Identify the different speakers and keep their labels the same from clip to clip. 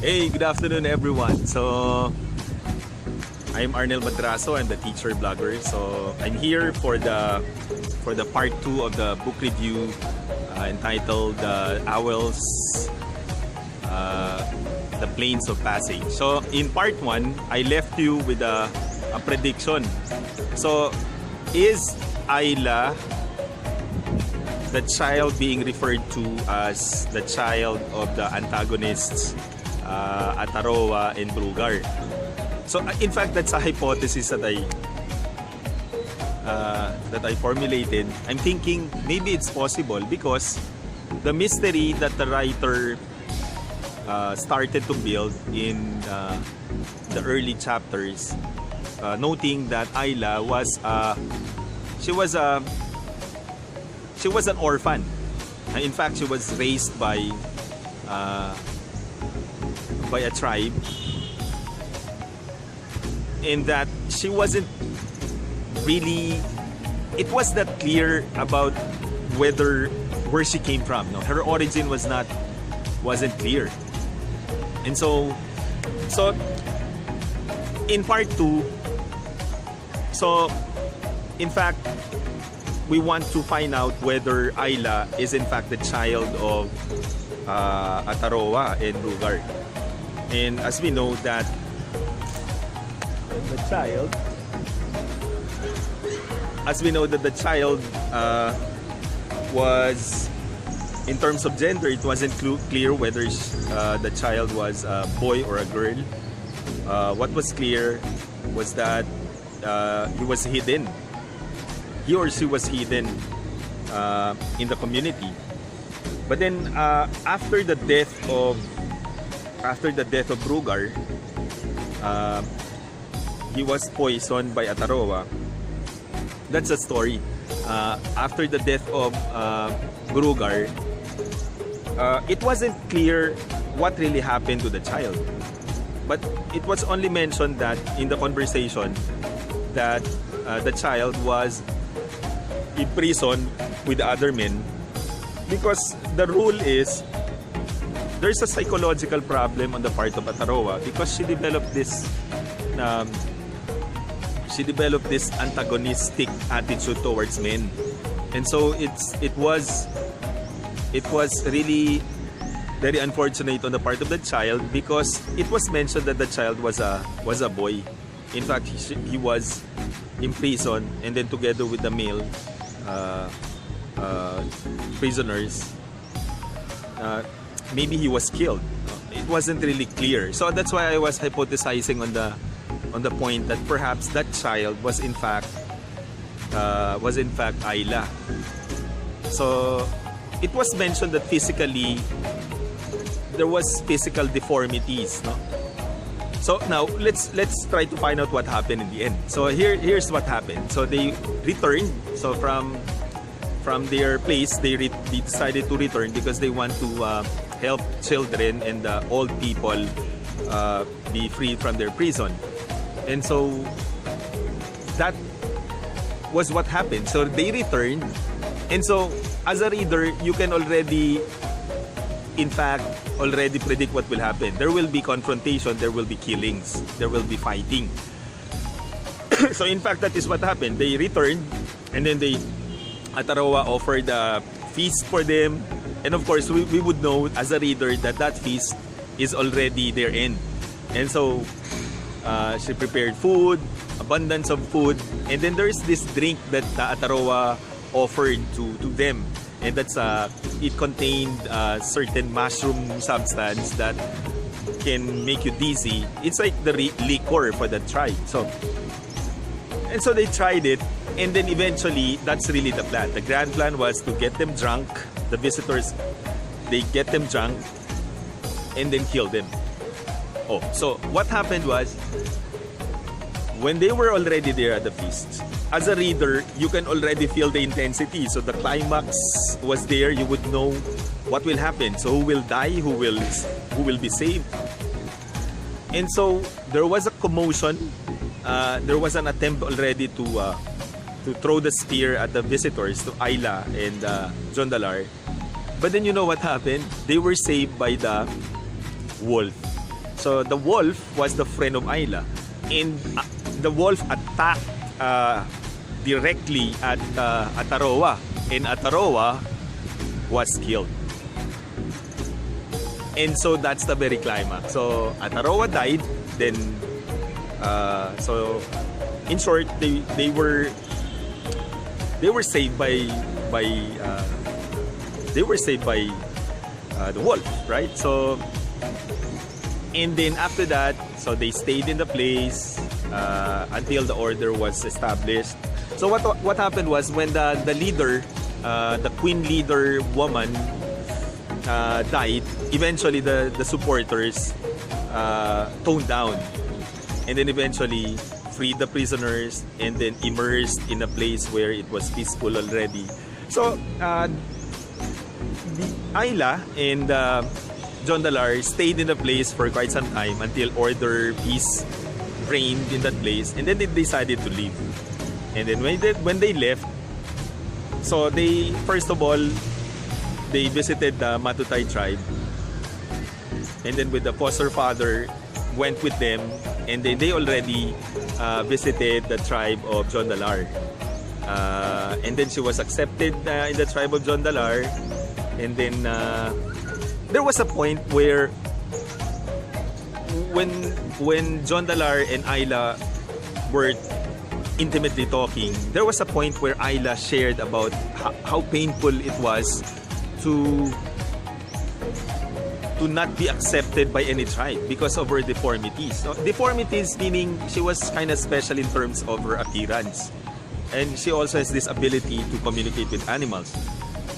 Speaker 1: Hey, good afternoon everyone. So, I'm Arnel Madraso. I'm the teacher blogger. So, I'm here for the part 2 of the book review entitled Auel's The Plains of Passage. So, in part 1, I left you with a prediction. So, is Ayla the child being referred to as the child of the antagonists Ataroa and Brugar? So in fact, that's a hypothesis that I formulated. I'm thinking maybe it's possible because the mystery that the writer started to build in the early chapters, noting that Ayla was she was an orphan. In fact, she was raised by a tribe, in that she wasn't really, it was not clear about where she came from. No, her origin wasn't clear. And so in part 2, so in fact, we want to find out whether Ayla is in fact the child of Ataroa and Brugar. And as we know that the child was, in terms of gender, it wasn't clear whether the child was a boy or a girl. What was clear was that he or she was hidden in the community. But then after the death of Brugar, he was poisoned by Ataroa. That's a story. After the death of Brugar, it wasn't clear what really happened to the child. But it was only mentioned that in the conversation that the child was in prison with other men, because the rule is there's a psychological problem on the part of Ataroa because she developed this antagonistic attitude towards men. And so it was really very unfortunate on the part of the child, because it was mentioned that the child was a boy. In fact, he was in prison, and then together with the male prisoners, maybe he was killed. It wasn't really clear. So that's why I was hypothesizing on the point that perhaps that child was in fact Ayla. So it was mentioned that physically there was physical deformities, no? So now let's try to find out what happened in the end. So here's what happened. So they returned. So from their place, they decided to return because they want to help children and old people be free from their prison. And so that was what happened. So they returned. And so as a reader, you can already predict what will happen. There will be confrontation, there will be killings, there will be fighting. So in fact, that is what happened. They returned, and then Ataroa offered a feast for them. And of course, we would know as a reader that feast is already their end. And so she prepared food, abundance of food, and then there's this drink that Ataroa offered to them. And that's it contained certain mushroom substance that can make you dizzy. It's like the liquor for the tribe. So they tried it, and then eventually that's really the plan. The grand plan was to get them drunk. The visitors, they get them drunk and then kill them. Oh, so what happened was, when they were already there at the feast, as a reader, you can already feel the intensity. So the climax was there. You would know what will happen. So who will die? Who will be saved? And so there was a commotion. There was an attempt already to throw the spear at the visitors, to Ayla and Jondalar. But then you know what happened? They were saved by the wolf. So the wolf was the friend of Ayla, and the wolf attacked directly at Ataroa, and Ataroa was killed. And so that's the very climax. So Ataroa died, then so in short, they were saved by the wolf, right? So and then after that, so they stayed in the place until the order was established. So what happened was, when the leader, the queen leader woman, died, eventually the supporters toned down, and then eventually freed the prisoners, and then immersed in a place where it was peaceful already. So the Ayla and John Dalar stayed in the place for quite some time until order, peace reigned in that place, and then they decided to leave. And then when they left, so they, first of all, they visited the Matutay tribe, and then with the foster father went with them, and then they already visited the tribe of John Dalar, and then she was accepted in the tribe of John Dalar. And then there was a point where when John Dalar and Ayla were intimately talking, there was a point where Ayla shared about how painful it was to not be accepted by any tribe because of her deformities. So, deformities meaning she was kind of special in terms of her appearance, and she also has this ability to communicate with animals.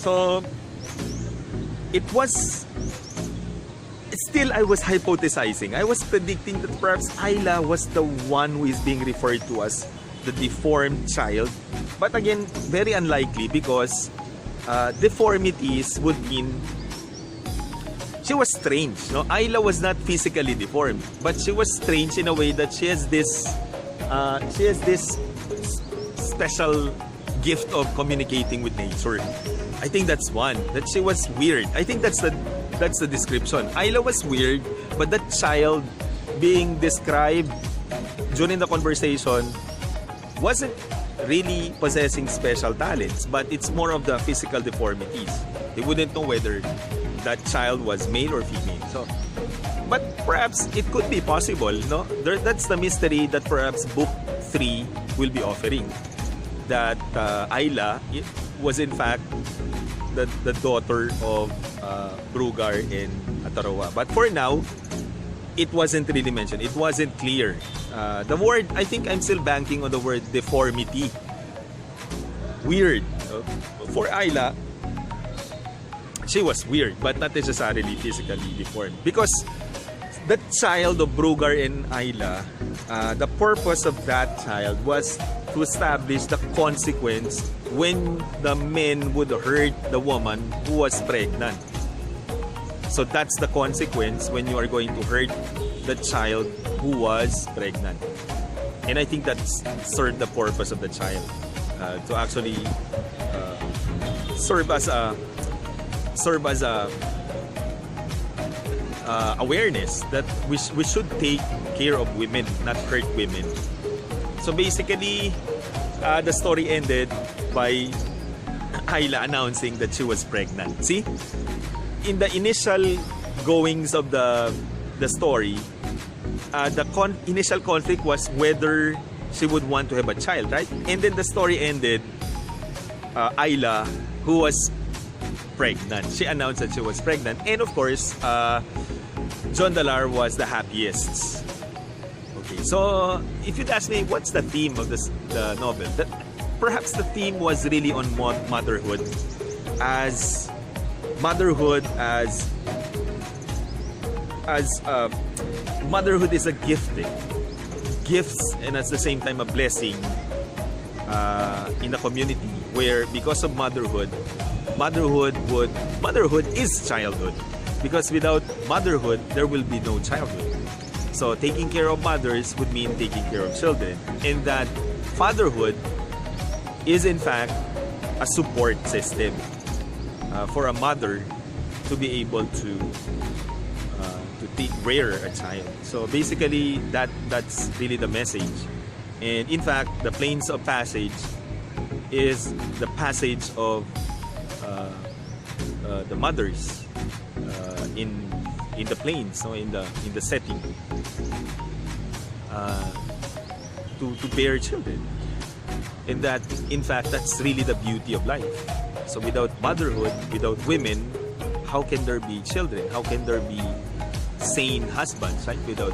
Speaker 1: So it was still, I was hypothesizing. I was predicting that perhaps Ayla was the one who is being referred to as the deformed child. But again, very unlikely, because deformities would mean she was strange. No, Ayla was not physically deformed, but she was strange in a way that she has this special gift of communicating with nature. I think that's one. That she was weird. I think that's the description. Ayla was weird, but that child being described during the conversation wasn't really possessing special talents, but it's more of the physical deformities. They wouldn't know whether that child was male or female. So, but perhaps it could be possible, no? That's the mystery that perhaps book 3 will be offering. That Ayla was in fact the daughter of Brugar and Ataroa. But for now, it wasn't really mentioned. It wasn't clear. The word, I think I'm still banking on the word deformity. Weird. For Ayla, she was weird, but not necessarily physically deformed. Because the child of Brugar and Ayla, the purpose of that child was to establish the consequence when the men would hurt the woman who was pregnant. So that's the consequence when you are going to hurt the child who was pregnant. And I think that served the purpose of the child, to actually serve as a awareness that we should take care of women, not hurt women. So basically, the story ended by Ayla announcing that she was pregnant. See, in the initial goings of the story, the initial conflict was whether she would want to have a child, right? And then the story ended, Ayla, who was pregnant. She announced that she was pregnant. And of course, John Dalar was the happiest. Okay, so if you'd ask me what's the theme of the novel, perhaps the theme was really on motherhood as motherhood is a gifts, and at the same time a blessing in the community, where because of motherhood is childhood, because without motherhood there will be no childhood. So taking care of mothers would mean taking care of children, and that fatherhood is in fact a support system for a mother to be able to rear a child. So basically, that's really the message. And in fact, the plains of passage is the passage of the mothers in the plains, no, in the setting, to bear children. And that, in fact, that's really the beauty of life. So without motherhood, without women, how can there be children? How can there be sane husbands, right? Without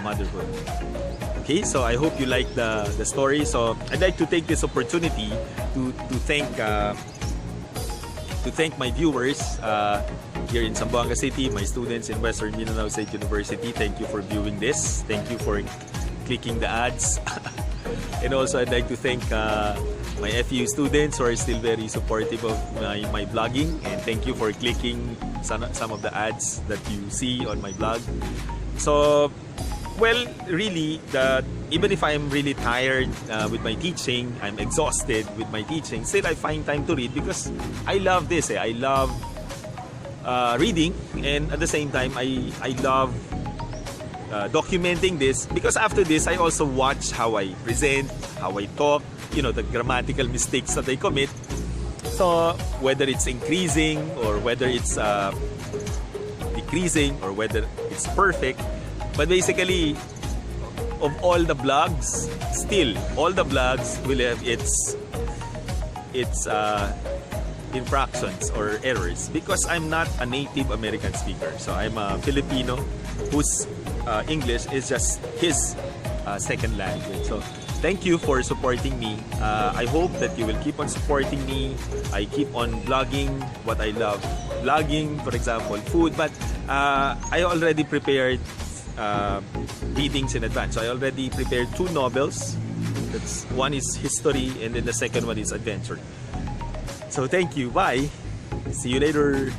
Speaker 1: motherhood. Okay, so I hope you like the story. So I'd like to take this opportunity to thank my viewers here in Zamboanga City, my students in Western Mindanao State University. Thank you for viewing this. Thank you for clicking the ads. And also, I'd like to thank my FU students who are still very supportive of my blogging. And thank you for clicking some of the ads that you see on my blog. So, well, really, even if I'm really tired with my teaching, I'm exhausted with my teaching, still I find time to read because I love this. I love reading, and at the same time, I love documenting this, because after this I also watch how I present, how I talk, the grammatical mistakes that I commit. So whether it's increasing or whether it's decreasing or whether it's perfect, but basically of all the blogs, still all the blogs will have its infractions or errors, because I'm not a native American speaker. So I'm a Filipino whose English is just his second language. So thank you for supporting me. I hope that you will keep on supporting me. I keep on blogging what I love. Blogging, for example, food. But I already prepared readings in advance. So I already prepared 2 novels. One is history, and then the second one is adventure. So thank you. Bye. See you later.